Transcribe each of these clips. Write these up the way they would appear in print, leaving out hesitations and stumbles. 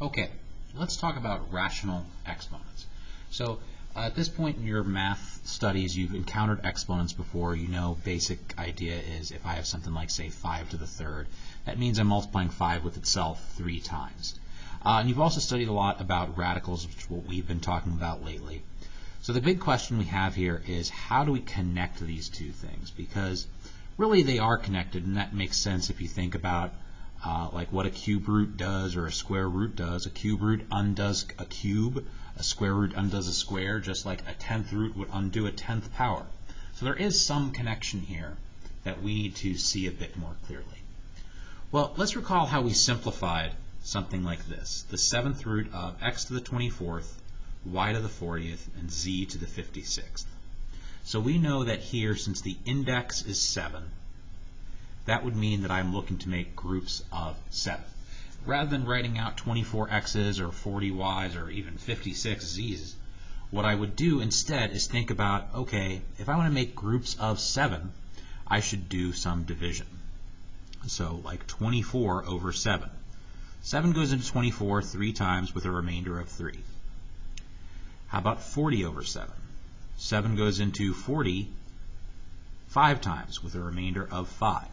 Okay, let's talk about rational exponents. So at this point in your math studies, you've encountered exponents before. You know basic idea is if I have something like, say, 5 to the third, that means I'm multiplying 5 with itself 3 times. And you've also studied a lot about radicals, which is what we've been talking about lately. So the big question we have here is how do we connect these two things? Because really they are connected, and that makes sense if you think about like what a cube root does or a square root does. A cube root undoes a cube. A square root undoes a square, just like a 10th root would undo a 10th power. So there is some connection here that we need to see a bit more clearly. Well, let's recall how we simplified something like this. The 7th root of x to the 24th, y to the 40th, and z to the 56th. So we know that here, since the index is 7, that would mean that I'm looking to make groups of 7. Rather than writing out 24 x's or 40 y's or even 56 z's, what I would do instead is think about, okay, if I want to make groups of 7, I should do some division. So like 24 over 7. 7 goes into 24 3 times with a remainder of 3. How about 40 over 7? 7 goes into 40 5 times with a remainder of 5.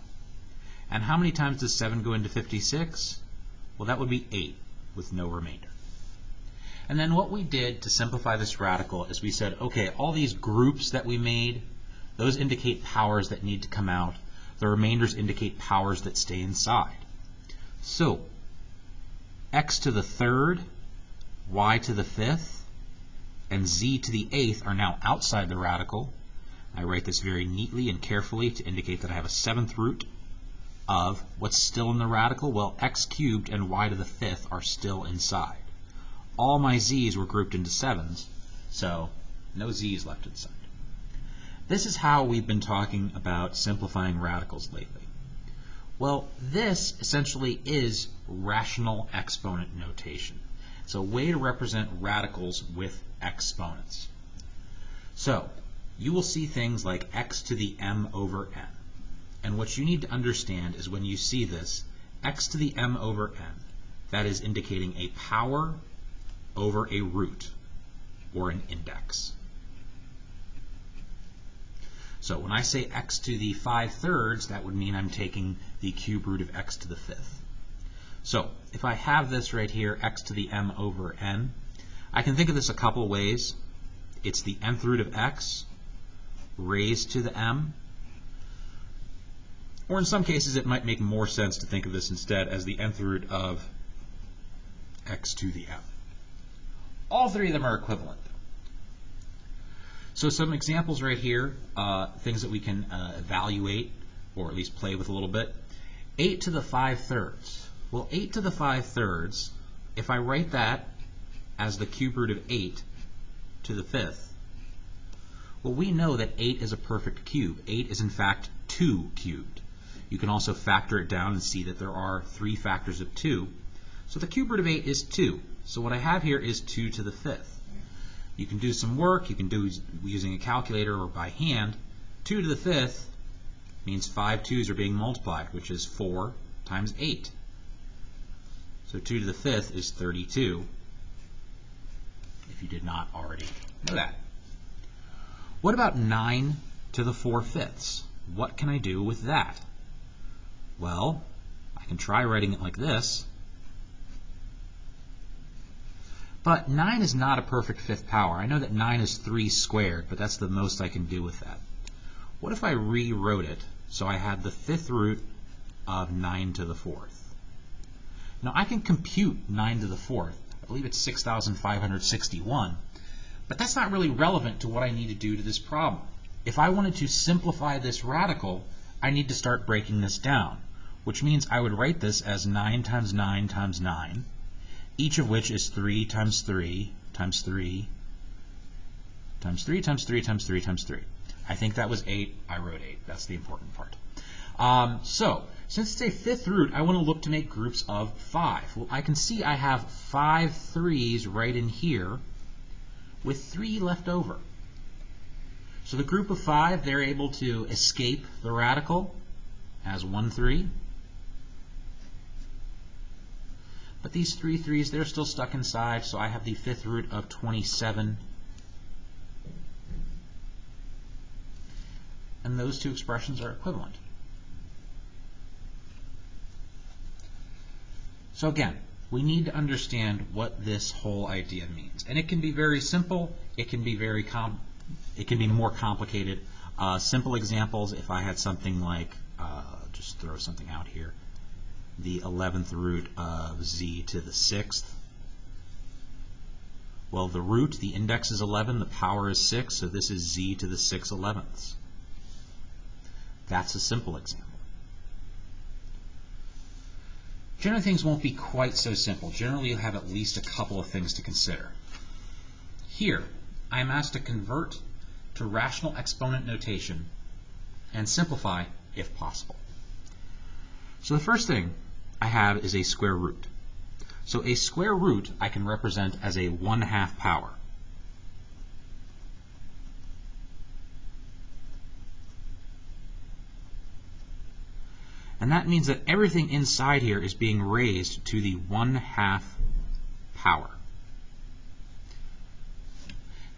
And how many times does 7 go into 56? Well, that would be 8 with no remainder. And then what we did to simplify this radical is we said, okay, all these groups that we made, those indicate powers that need to come out. The remainders indicate powers that stay inside. So x to the third, y to the fifth, and z to the 8th are now outside the radical. I write this very neatly and carefully to indicate that I have a 7th root of what's still in the radical. Well, x cubed and y to the 5th are still inside. All my z's were grouped into 7s, so no z's left inside. This is how we've been talking about simplifying radicals lately. Well, this essentially is rational exponent notation. It's a way to represent radicals with exponents. So you will see things like x to the m over n. And what you need to understand is when you see this, x to the m over n, that is indicating a power over a root or an index. So when I say x to the 5/3, that would mean I'm taking the cube root of x to the 5th. So if I have this right here, x to the m over n, I can think of this a couple ways. It's the nth root of x raised to the m. Or in some cases, it might make more sense to think of this instead as the nth root of x to the m. All three of them are equivalent. So some examples right here, things that we can evaluate, or at least play with a little bit. 8 to the 5/3. Well, 8 to the 5/3, if I write that as the cube root of 8 to the 5th, well, we know that 8 is a perfect cube. 8 is in fact 2 cubed. You can also factor it down and see that there are 3 factors of 2. So the cube root of 8 is 2. So what I have here is 2 to the 5th. You can do some work. You can do using a calculator or by hand. 2 to the 5th means 5 2's are being multiplied, which is 4 times 8. So 2 to the 5th is 32, if you did not already know that. What about 9 to the 4/5? What can I do with that? Well, I can try writing it like this. But 9 is not a perfect 5th power. I know that 9 is 3 squared, but that's the most I can do with that. What if I rewrote it so I had the 5th root of 9 to the 4th? Now I can compute 9 to the 4th. I believe it's 6,561. But that's not really relevant to what I need to do to this problem. If I wanted to simplify this radical, I need to start breaking this down, which means I would write this as 9 times 9 times 9, each of which is 3 times 3 times 3 times 3 times 3 times 3 times 3. I think that was 8. I wrote 8. That's the important part. So since it's a 5th root, I want to look to make groups of 5. Well, I can see I have 5 3's right in here with 3 left over. So the group of 5, they're able to escape the radical as 1 3. But these 3 3's, they're still stuck inside, so I have the 5th root of 27. And those two expressions are equivalent. So again, we need to understand what this whole idea means. And it can be very simple, it can be more complicated. Simple examples, if I had something like, just throw something out here, the 11th root of z to the 6th. Well, the root, the index is 11, the power is 6, so this is z to the 6 11ths. That's a simple example. Generally, things won't be quite so simple. Generally, you'll have at least a couple of things to consider. Here, I am asked to convert to rational exponent notation and simplify if possible. So the first thing I have is a square root. So a square root I can represent as a 1/2 power. And that means that everything inside here is being raised to the 1/2 power.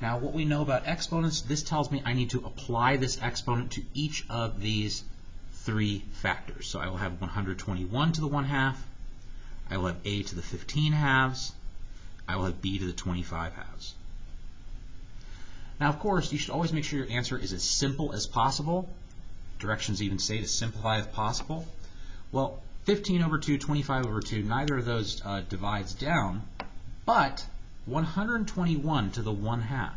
Now, what we know about exponents, this tells me I need to apply this exponent to each of these 3 factors. So I will have 121 to the 1/2, I will have a to the 15 halves, I will have b to the 25 halves. Now, of course, you should always make sure your answer is as simple as possible. Directions even say to simplify if possible. Well, 15 over 2, 25 over 2, neither of those divides down, but 121 to the 1/2.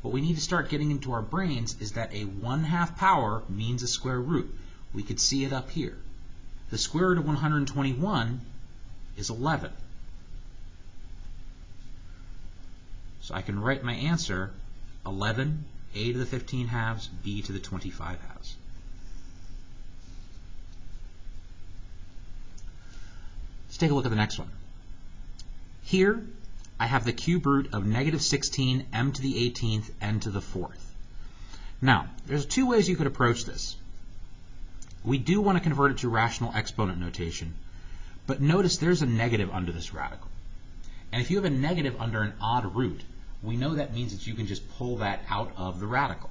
What we need to start getting into our brains is that a 1/2 power means a square root. We could see it up here. The square root of 121 is 11. So I can write my answer 11, a to the 15 halves, b to the 25 halves. Let's take a look at the next one. Here, I have the cube root of negative 16 m to the 18th n to the 4th. Now, there's 2 ways you could approach this. We do want to convert it to rational exponent notation, but notice there's a negative under this radical. And if you have a negative under an odd root, we know that means that you can just pull that out of the radical.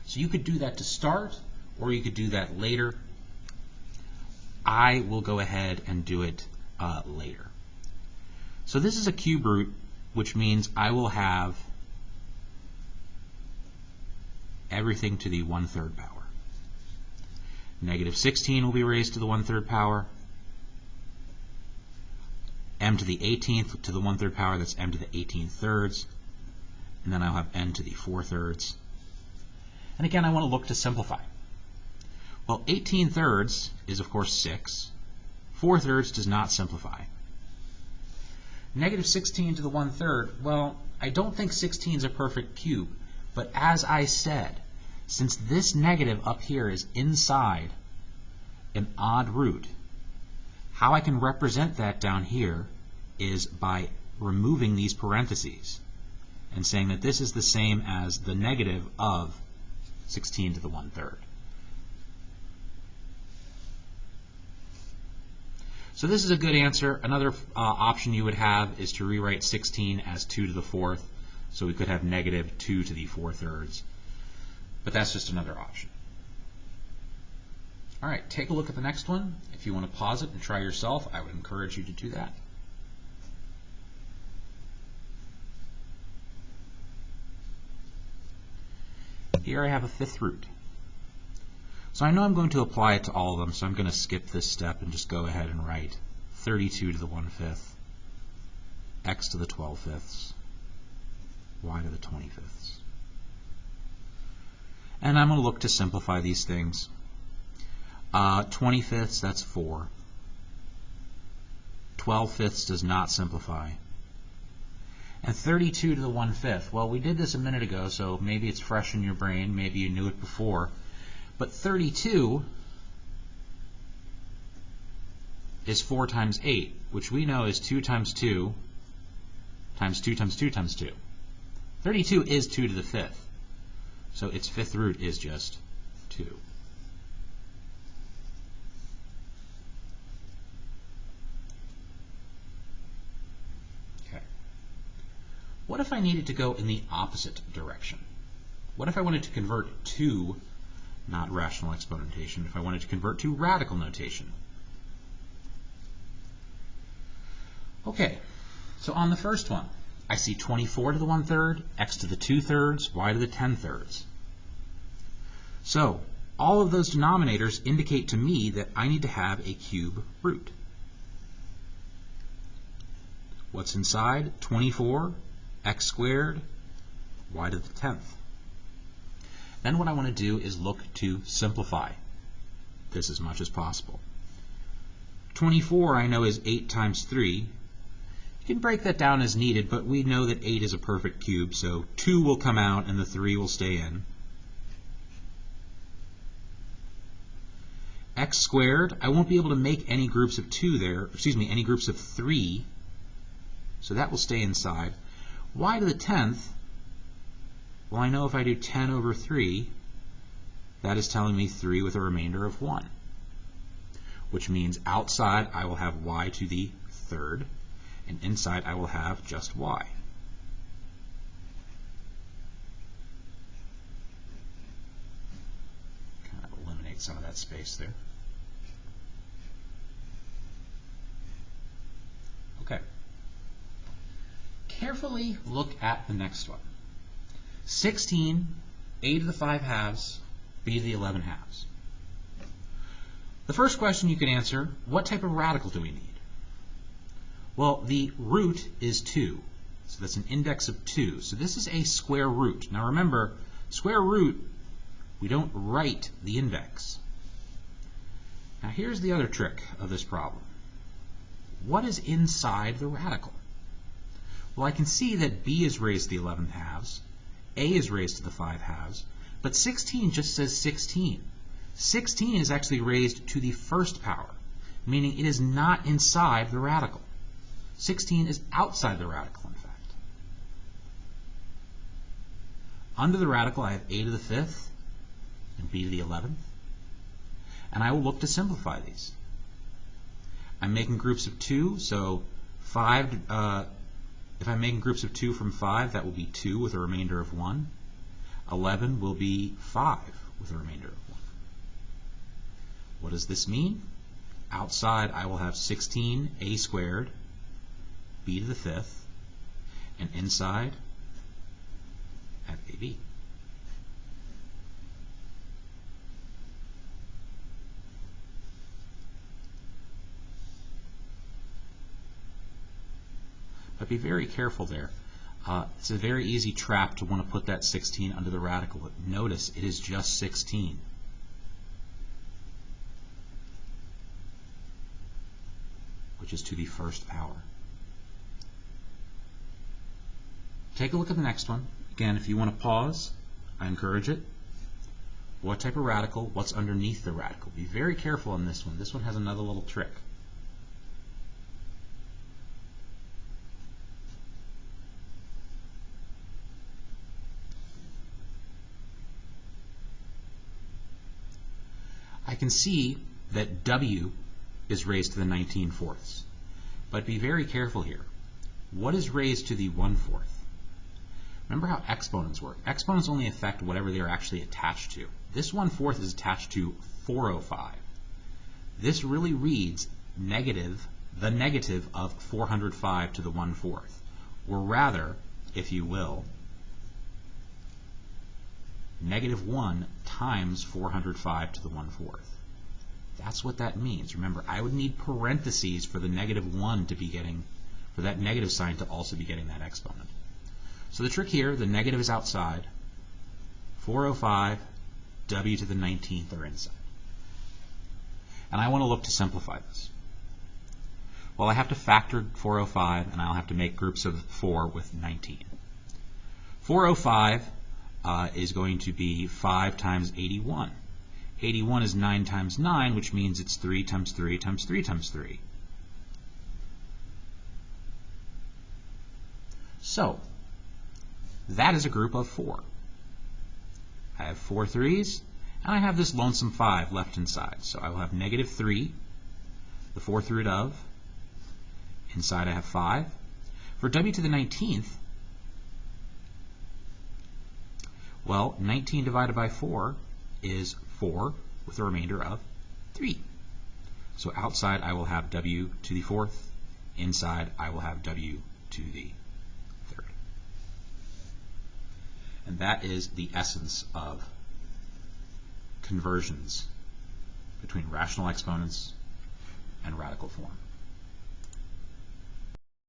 So you could do that to start, or you could do that later. I will go ahead and do it later. So this is a cube root, which means I will have everything to the 1/3 power. Negative 16 will be raised to the 1/3 power. M to the 18th to the 1/3 power, that's m to the 18/3. And then I'll have n to the 4/3. And again, I want to look to simplify. Well, 18/3 is, of course, 6. 4/3 does not simplify. Negative 16 to the 1/3, well, I don't think 16 is a perfect cube, but as I said, since this negative up here is inside an odd root, how I can represent that down here is by removing these parentheses and saying that this is the same as the negative of 16 to the 1/3. So this is a good answer. Another option you would have is to rewrite 16 as 2 to the 4th. So we could have negative 2 to the 4/3. But that's just another option. All right, take a look at the next one. If you want to pause it and try yourself, I would encourage you to do that. Here I have a 5th root. So I know I'm going to apply it to all of them, so I'm going to skip this step and just go ahead and write 32 to the 1/5, x to the 12/5, y to the 25ths. And I'm going to look to simplify these things. 25ths, that's 4. 12/5 does not simplify. And 32 to the 1/5, well, we did this a minute ago, so maybe it's fresh in your brain, maybe you knew it before. But 32 is 4 times 8, which we know is 2 times 2 times 2 times 2 times 2. 32 is 2 to the 5th, so its 5th root is just 2. What if I needed to go in the opposite direction? What if I wanted to convert to, not rational exponent notation, if I wanted to convert to radical notation? Okay, so on the first one, I see 24 to the 1/3, x to the 2/3, y to the 10/3. So all of those denominators indicate to me that I need to have a cube root. What's inside? 24, x squared, y to the 10th. Then what I want to do is look to simplify this as much as possible. 24 I know is 8 times 3. You can break that down as needed, but we know that 8 is a perfect cube, so 2 will come out and the 3 will stay in. X squared, I won't be able to make any groups of 2 there, any groups of 3, so that will stay inside. Y to the 10th, well, I know if I do 10 over 3, that is telling me 3 with a remainder of 1, which means outside I will have y to the 3rd, and inside I will have just y. Kind of eliminate some of that space there. Okay. Carefully look at the next one. 16, a to the 5 halves, b to the 11 halves. The first question you can answer, what type of radical do we need? Well, the root is 2, so that's an index of 2. So this is a square root. Now remember, square root, we don't write the index. Now here's the other trick of this problem. What is inside the radical? Well, I can see that b is raised to the 11 halves, a is raised to the 5 halves, but 16 just says 16. 16 is actually raised to the first power, meaning it is not inside the radical. 16 is outside the radical, in fact. Under the radical, I have a to the 5th and b to the 11th, and I will look to simplify these. I'm making groups of 2, so 5, if I'm making groups of 2 from 5, that will be 2 with a remainder of 1. 11 will be 5 with a remainder of 1. What does this mean? Outside, I will have 16a squared, b to the 5th, and inside, I have ab. But be very careful there. It's a very easy trap to want to put that 16 under the radical. But notice it is just 16. Which is to the first power. Take a look at the next one. Again, if you want to pause, I encourage it. What type of radical? What's underneath the radical? Be very careful on this one. This one has another little trick. I can see that w is raised to the 19/4. But be very careful here. What is raised to the 1/4? Remember how exponents work. Exponents only affect whatever they are actually attached to. This 1/4 is attached to 405. This really reads negative, the negative of 405 to the 1/4. Or rather, if you will, -1 times 405 to the 1/4. That's what that means. Remember, I would need parentheses for the -1 to be getting, for that negative sign to also be getting that exponent. So the trick here, the negative is outside, 405, w to the 19th are inside. And I want to look to simplify this. Well, I have to factor 405, and I'll have to make groups of 4 with 19. 405 is going to be 5 times 81. 81 is 9 times 9, which means it's 3 times 3 times 3 times 3. So, that is a group of 4. I have 4 3's, and I have this lonesome 5 left inside. So I will have -3, the 4th root of, inside I have 5. For w to the 19th, Well, 19 divided by 4 is 4 with a remainder of 3. So outside I will have w to the fourth. Inside I will have w to the third. And that is the essence of conversions between rational exponents and radical form.